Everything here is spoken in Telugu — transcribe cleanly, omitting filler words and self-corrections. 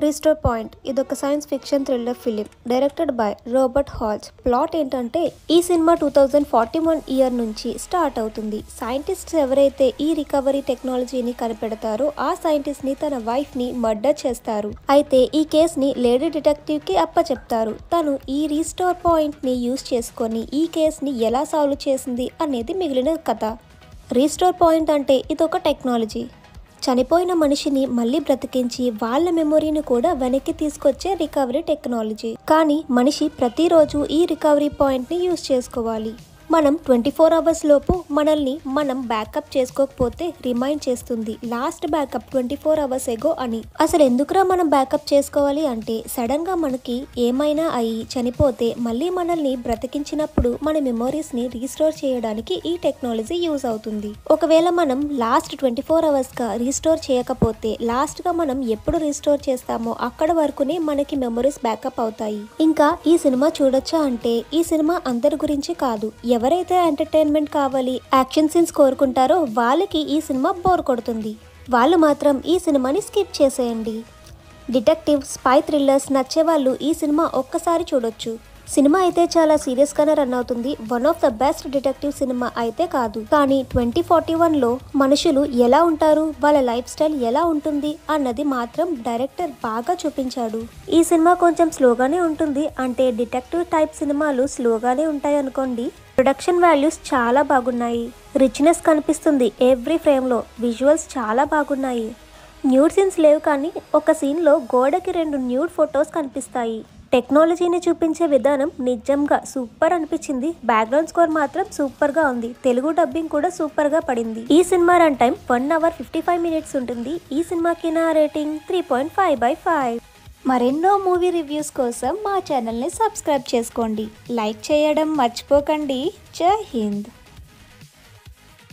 రీస్టోర్ పాయింట్ ఇదొక science fiction thriller film directed by Robert halls. Plot ఏంటంటే ఈ సినిమా 2041 ఇయర్ నుంచి స్టార్ట్ అవుతుంది. సైంటిస్ట్స్ ఎవరైతే ఈ రికవరీ టెక్నాలజీని కనిపెడతారో ఆ సైంటిస్ట్ ని తన వైఫ్ ని మర్డర్ చేస్తారు. అయితే ఈ కేస్ ని లేడీ డిటెక్టివ్ కి అప్పచెప్తారు. తను ఈ రీస్టోర్ పాయింట్ ని యూజ్ చేసుకొని ఈ కేస్ ని ఎలా సాల్వ్ చేసింది అనేది మిగిలిన కథ. రీస్టోర్ పాయింట్ అంటే ఇదొక టెక్నాలజీ. చనిపోయిన మనిషిని మళ్ళీ బ్రతికించి వాళ్ళ మెమొరీని కూడా వెనక్కి తీసుకొచ్చే రికవరీ టెక్నాలజీ. కానీ మనిషి ప్రతిరోజు ఈ రికవరీ పాయింట్ని యూజ్ చేసుకోవాలి. మనం 24 అవర్స్ లోపు మనల్ని మనం బ్యాకప్ చేసుకోకపోతే రిమైండ్ చేస్తుంది లాస్ట్ బ్యాకప్ 24 అవర్స్ ఎగో అని. అసలు ఎందుకురా మనం బ్యాకప్ చేసుకోవాలి అంటే సడన్ గా మనకి ఏమైనా అయ్యి చనిపోతే మళ్ళీ మనల్ని బ్రతికించినప్పుడు మన మెమోరీస్ ని రీస్టోర్ చేయడానికి ఈ టెక్నాలజీ యూజ్ అవుతుంది. ఒకవేళ మనం లాస్ట్ 24 అవర్స్ గా రీస్టోర్ చేయకపోతే లాస్ట్ గా మనం ఎప్పుడు రీస్టోర్ చేస్తామో అక్కడ వరకునే మనకి మెమోరీస్ బ్యాకప్ అవుతాయి. ఇంకా ఈ సినిమా చూడొచ్చా అంటే ఈ సినిమా అందరి గురించి కాదు. ఎవరైతే ఎంటర్టైన్మెంట్ కావాలి, యాక్షన్ సీన్స్ కోరుకుంటారో వాళ్ళకి ఈ సినిమా బోర్ కొడుతుంది. వాళ్ళు మాత్రం ఈ సినిమాని స్కిప్ చేసేయండి. డిటెక్టివ్, స్పై థ్రిల్లర్స్ నచ్చే వాళ్ళు ఈ సినిమా ఒక్కసారి చూడొచ్చు. సినిమా అయితే చాలా సీరియస్ గానే రన్ అవుతుంది. One of the best detective cinema అయితే కాదు, కానీ 2041లో మనుషులు ఎలా ఉంటారు, వాళ్ళ లైఫ్ స్టైల్ ఎలా ఉంటుంది అన్నది మాత్రం డైరెక్టర్ బాగా చూపించాడు. ఈ సినిమా కొంచెం స్లోగానే ఉంటుంది. అంటే డిటెక్టివ్ టైప్ సినిమాలు స్లోగానే ఉంటాయి అనుకోండి. ప్రొడక్షన్ వాల్యూస్ చాలా బాగున్నాయి. రిచ్నెస్ కనిపిస్తుంది ఎవ్రీ ఫ్రేమ్లో. విజువల్స్ చాలా బాగున్నాయి. న్యూడ్ సీన్స్ లేవు, కానీ ఒక సీన్లో గోడకి 2 న్యూడ్ ఫొటోస్ కనిపిస్తాయి. టెక్నాలజీని చూపించే విధానం నిజంగా సూపర్ అనిపించింది. బ్యాక్గ్రౌండ్ స్కోర్ మాత్రం సూపర్ గా ఉంది. తెలుగు డబ్బింగ్ కూడా సూపర్ గా పడింది. ఈ cinema run time 1 hour 55 minutes ఉంటుంది. ఈ సినిమాకి నా రేటింగ్ 3.5/5. మరెన్నో మూవీ రివ్యూస్ కోసం మా ఛానల్ని సబ్స్క్రైబ్ చేసుకోండి. లైక్ చేయడం మర్చిపోకండి. జై హింద్.